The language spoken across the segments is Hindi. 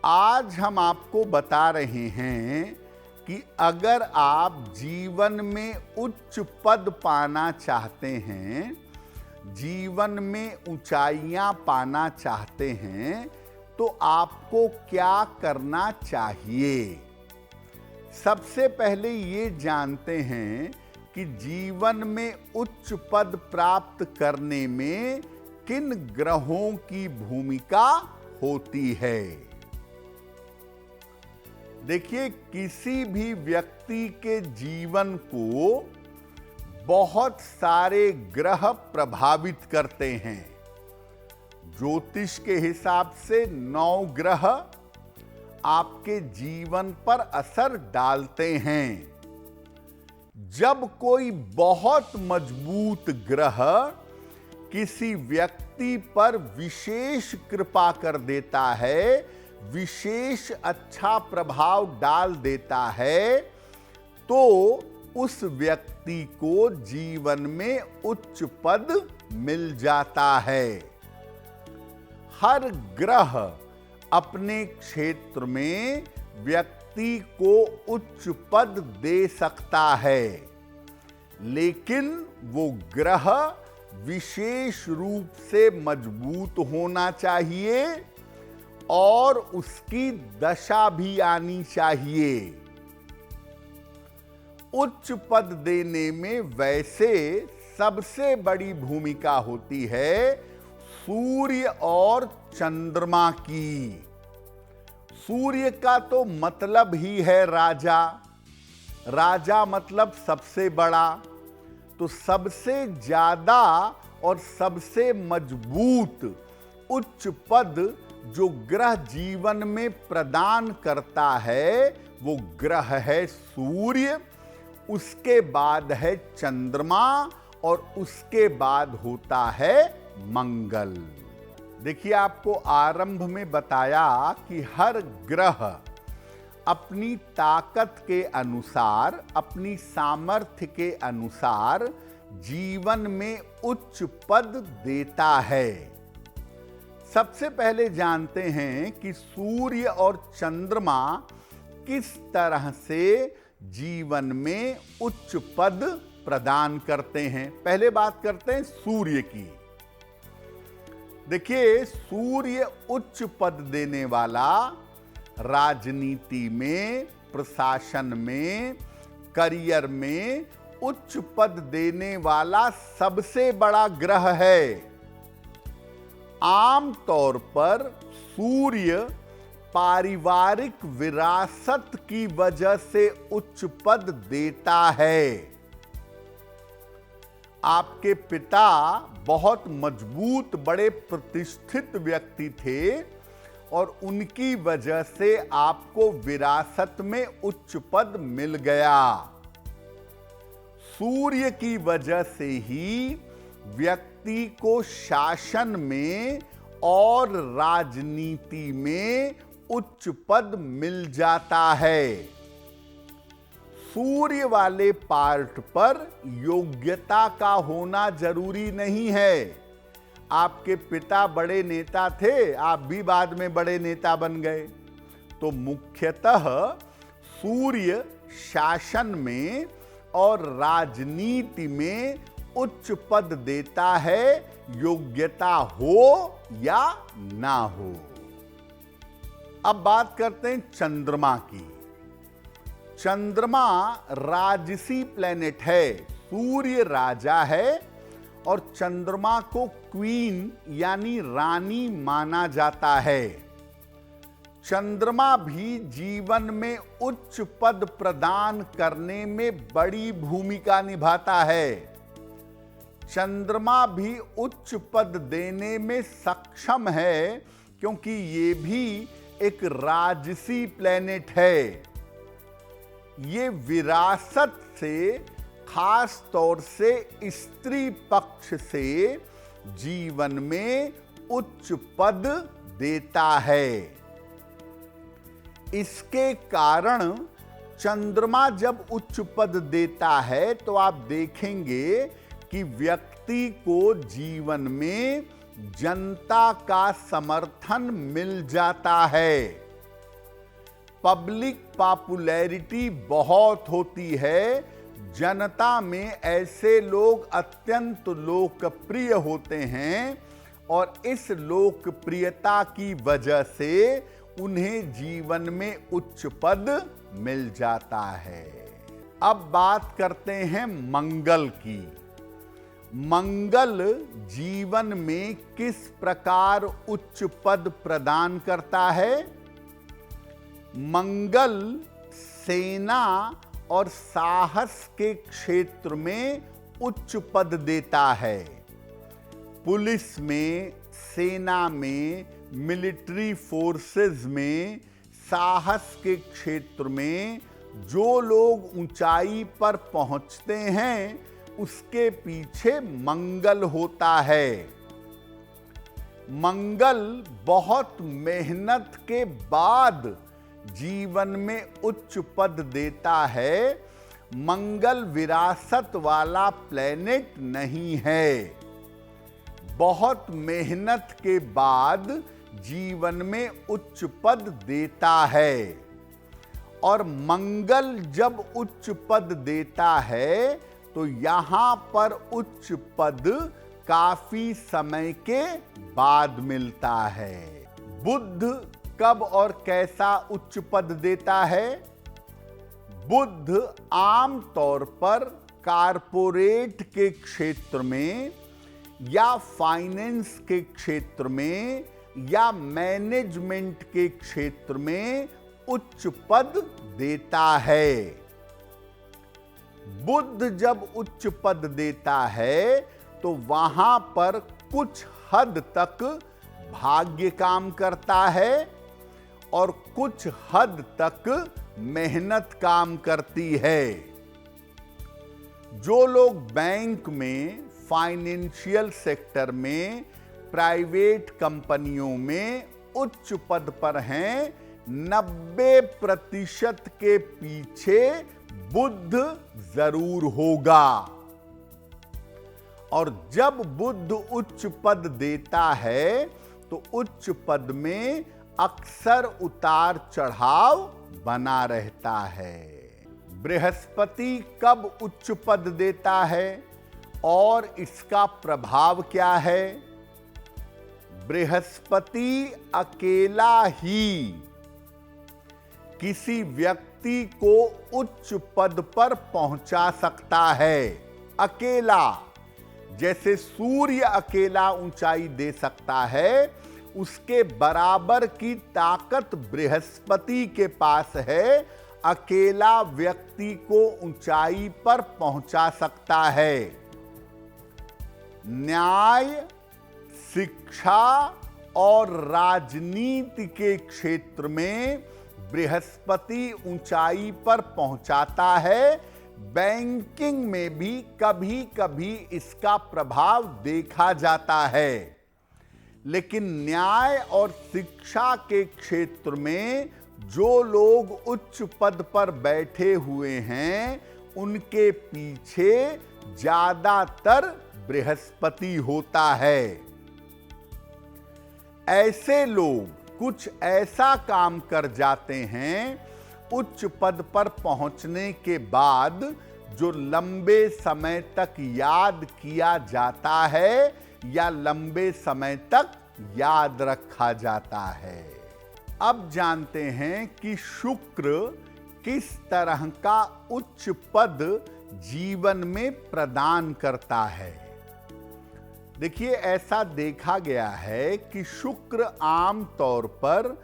आज हम आपको बता रहे हैं कि अगर आप जीवन में उच्च पद पाना चाहते हैं, जीवन में ऊंचाइयां पाना चाहते हैं, तो आपको क्या करना चाहिए। सबसे पहले ये जानते हैं कि जीवन में उच्च पद प्राप्त करने में किन ग्रहों की भूमिका होती है। देखिए, किसी भी व्यक्ति के जीवन को बहुत सारे ग्रह प्रभावित करते हैं। ज्योतिष के हिसाब से 9 ग्रह आपके जीवन पर असर डालते हैं। जब कोई बहुत मजबूत ग्रह किसी व्यक्ति पर विशेष कृपा कर देता है, विशेष अच्छा प्रभाव डाल देता है, तो उस व्यक्ति को जीवन में उच्च पद मिल जाता है। हर ग्रह अपने क्षेत्र में व्यक्ति को उच्च पद दे सकता है, लेकिन वो ग्रह विशेष रूप से मजबूत होना चाहिए और उसकी दशा भी आनी चाहिए। उच्च पद देने में वैसे सबसे बड़ी भूमिका होती है सूर्य और चंद्रमा की। सूर्य का तो मतलब ही है राजा। राजा मतलब सबसे बड़ा। तो सबसे ज्यादा और सबसे मजबूत उच्च पद जो ग्रह जीवन में प्रदान करता है, वो ग्रह है सूर्य, उसके बाद है चंद्रमा और उसके बाद होता है मंगल। देखिए, आपको आरंभ में बताया कि हर ग्रह अपनी ताकत के अनुसार, अपनी सामर्थ्य के अनुसार जीवन में उच्च पद देता है। सबसे पहले जानते हैं कि सूर्य और चंद्रमा किस तरह से जीवन में उच्च पद प्रदान करते हैं। पहले बात करते हैं सूर्य की। देखिए, सूर्य उच्च पद देने वाला राजनीति में, प्रशासन में, करियर में उच्च पद देने वाला सबसे बड़ा ग्रह है। आम तौर पर सूर्य पारिवारिक विरासत की वजह से उच्च पद देता है। आपके पिता बहुत मजबूत, बड़े प्रतिष्ठित व्यक्ति थे और उनकी वजह से आपको विरासत में उच्च पद मिल गया। सूर्य की वजह से ही व्यक्ति को शासन में और राजनीति में उच्च पद मिल जाता है। सूर्य वाले पार्ट पर योग्यता का होना जरूरी नहीं है। आपके पिता बड़े नेता थे, आप भी बाद में बड़े नेता बन गए। तो मुख्यतः सूर्य शासन में और राजनीति में उच्च पद देता है, योग्यता हो या ना हो। अब बात करते हैं चंद्रमा की। चंद्रमा राजसी प्लेनेट है। सूर्य राजा है और चंद्रमा को क्वीन यानी रानी माना जाता है। चंद्रमा भी जीवन में उच्च पद प्रदान करने में बड़ी भूमिका निभाता है। चंद्रमा भी उच्च पद देने में सक्षम है, क्योंकि ये भी एक राजसी प्लेनेट है। ये विरासत से, खास तौर से स्त्री पक्ष से जीवन में उच्च पद देता है। इसके कारण चंद्रमा जब उच्च पद देता है तो आप देखेंगे कि व्यक्ति को जीवन में जनता का समर्थन मिल जाता है। पब्लिक पॉपुलैरिटी बहुत होती है, जनता में ऐसे लोग अत्यंत लोकप्रिय होते हैं और इस लोकप्रियता की वजह से उन्हें जीवन में उच्च पद मिल जाता है। अब बात करते हैं मंगल की। मंगल जीवन में किस प्रकार उच्च पद प्रदान करता है? मंगल सेना और साहस के क्षेत्र में उच्च पद देता है। पुलिस में, सेना में, मिलिट्री फोर्सेस में, साहस के क्षेत्र में जो लोग ऊंचाई पर पहुंचते हैं उसके पीछे मंगल होता है। मंगल बहुत मेहनत के बाद जीवन में उच्च पद देता है। मंगल विरासत वाला प्लेनेट नहीं है। बहुत मेहनत के बाद जीवन में उच्च पद देता है और मंगल जब उच्च पद देता है तो यहां पर उच्च पद काफी समय के बाद मिलता है। बुध कब और कैसा उच्च पद देता है? बुध आमतौर पर कारपोरेट के क्षेत्र में या फाइनेंस के क्षेत्र में या मैनेजमेंट के क्षेत्र में उच्च पद देता है। बुध जब उच्च पद देता है तो वहां पर कुछ हद तक भाग्य काम करता है और कुछ हद तक मेहनत काम करती है। जो लोग बैंक में, फाइनेंशियल सेक्टर में, प्राइवेट कंपनियों में उच्च पद पर हैं, 90% के पीछे बुध जरूर होगा। और जब बुध उच्च पद देता है तो उच्च पद में अक्सर उतार चढ़ाव बना रहता है। बृहस्पति कब उच्च पद देता है और इसका प्रभाव क्या है? बृहस्पति अकेला ही किसी व्यक्ति को उच्च पद पर पहुंचा सकता है। अकेला, जैसे सूर्य अकेला ऊंचाई दे सकता है, उसके बराबर की ताकत बृहस्पति के पास है। अकेला व्यक्ति को ऊंचाई पर पहुंचा सकता है। न्याय, शिक्षा और राजनीति के क्षेत्र में बृहस्पति ऊंचाई पर पहुंचाता है। बैंकिंग में भी कभी कभी इसका प्रभाव देखा जाता है, लेकिन न्याय और शिक्षा के क्षेत्र में जो लोग उच्च पद पर बैठे हुए हैं उनके पीछे ज्यादातर बृहस्पति होता है। ऐसे लोग कुछ ऐसा काम कर जाते हैं उच्च पद पर पहुंचने के बाद जो लंबे समय तक याद किया जाता है या लंबे समय तक याद रखा जाता है। अब जानते हैं कि शुक्र किस तरह का उच्च पद जीवन में प्रदान करता है। देखिए, ऐसा देखा गया है कि शुक्र आमतौर पर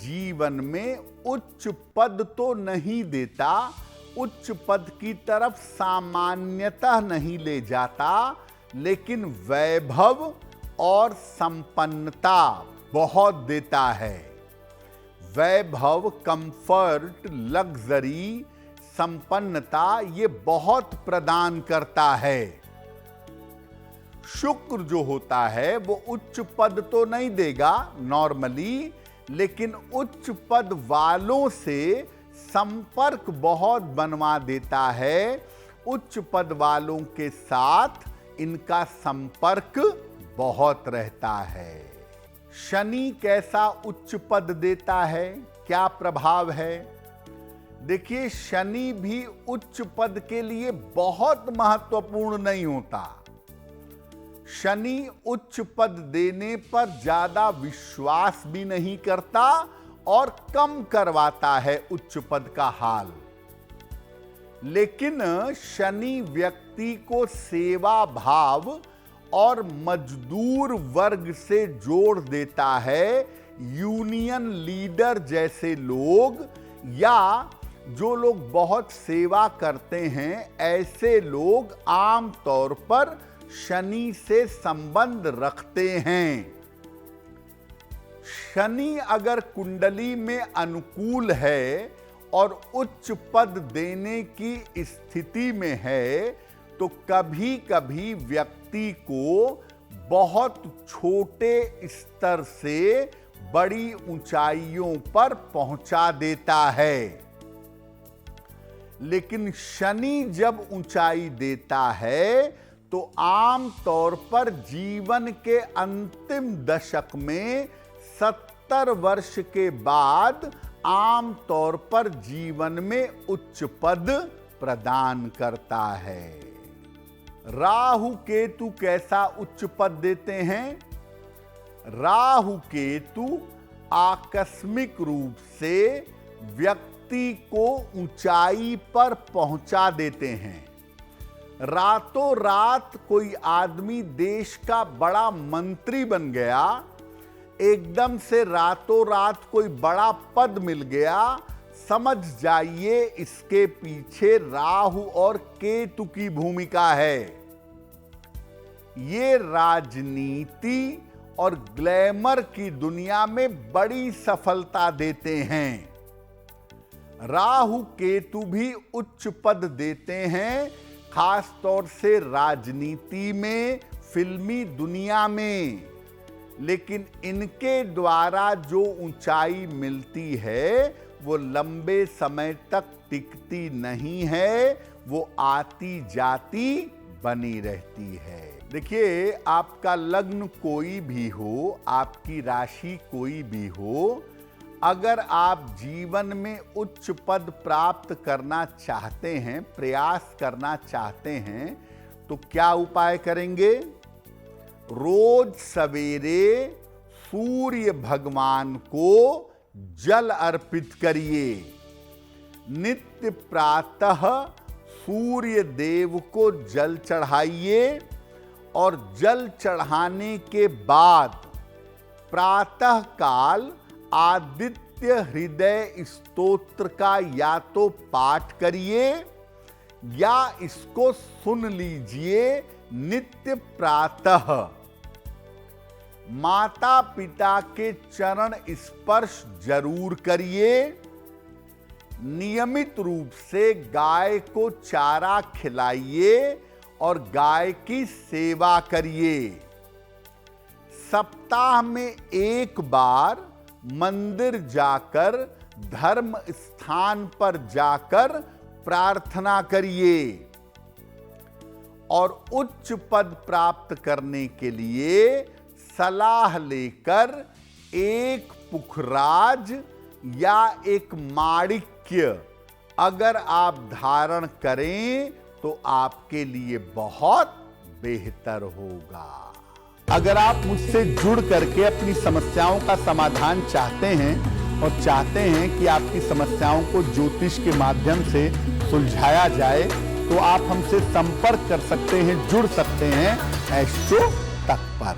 जीवन में उच्च पद तो नहीं देता, उच्च पद की तरफ सामान्यतः नहीं ले जाता, लेकिन वैभव और संपन्नता बहुत देता है। वैभव, कंफर्ट, लग्जरी, संपन्नता ये बहुत प्रदान करता है। शुक्र जो होता है वो उच्च पद तो नहीं देगा नॉर्मली, लेकिन उच्च पद वालों से संपर्क बहुत बनवा देता है। उच्च पद वालों के साथ इनका संपर्क बहुत रहता है। शनि कैसा उच्च पद देता है? क्या प्रभाव है? देखिए, शनि भी उच्च पद के लिए बहुत महत्वपूर्ण नहीं होता। शनि उच्च पद देने पर ज्यादा विश्वास भी नहीं करता और कम करवाता है उच्च पद का हाल। लेकिन शनि व्यक्ति को सेवा भाव और मजदूर वर्ग से जोड़ देता है। यूनियन लीडर जैसे लोग या जो लोग बहुत सेवा करते हैं, ऐसे लोग आम तौर पर शनि से संबंध रखते हैं। शनि अगर कुंडली में अनुकूल है और उच्च पद देने की स्थिति में है, तो कभी कभी व्यक्ति को बहुत छोटे स्तर से बड़ी ऊंचाइयों पर पहुंचा देता है। लेकिन शनि जब ऊंचाई देता है तो आम तौर पर जीवन के अंतिम दशक में 70 वर्ष के बाद आम तौर पर जीवन में उच्च पद प्रदान करता है। राहु केतु कैसा उच्च पद देते हैं? राहु केतु आकस्मिक रूप से व्यक्ति को ऊंचाई पर पहुंचा देते हैं। रातों रात कोई आदमी देश का बड़ा मंत्री बन गया, एकदम से रातों रात कोई बड़ा पद मिल गया, समझ जाइए इसके पीछे राहु और केतु की भूमिका है। ये राजनीति और ग्लैमर की दुनिया में बड़ी सफलता देते हैं। राहु केतु भी उच्च पद देते हैं, खास तौर से राजनीति में, फिल्मी दुनिया में। लेकिन इनके द्वारा जो ऊंचाई मिलती है वो लंबे समय तक टिकती नहीं है, वो आती जाती बनी रहती है। देखिए, आपका लग्न कोई भी हो, आपकी राशि कोई भी हो, अगर आप जीवन में उच्च पद प्राप्त करना चाहते हैं, प्रयास करना चाहते हैं, तो क्या उपाय करेंगे? रोज सवेरे सूर्य भगवान को जल अर्पित करिए। नित्य प्रातः सूर्य देव को जल चढ़ाइए और जल चढ़ाने के बाद प्रातः काल आदित्य हृदय स्तोत्र का या तो पाठ करिए या इसको सुन लीजिए नित्य प्रातः। माता पिता के चरण स्पर्श जरूर करिए। नियमित रूप से गाय को चारा खिलाइए और गाय की सेवा करिए। सप्ताह में एक बार मंदिर जाकर, धर्म स्थान पर जाकर प्रार्थना करिए। और उच्च पद प्राप्त करने के लिए सलाह लेकर एक पुखराज या एक माणिक्य अगर आप धारण करें तो आपके लिए बहुत बेहतर होगा। अगर आप मुझसे जुड़ करके अपनी समस्याओं का समाधान चाहते हैं और चाहते हैं कि आपकी समस्याओं को ज्योतिष के माध्यम से सुलझाया जाए, तो आप हमसे संपर्क कर सकते हैं, जुड़ सकते हैं एस्ट्रो तक पर।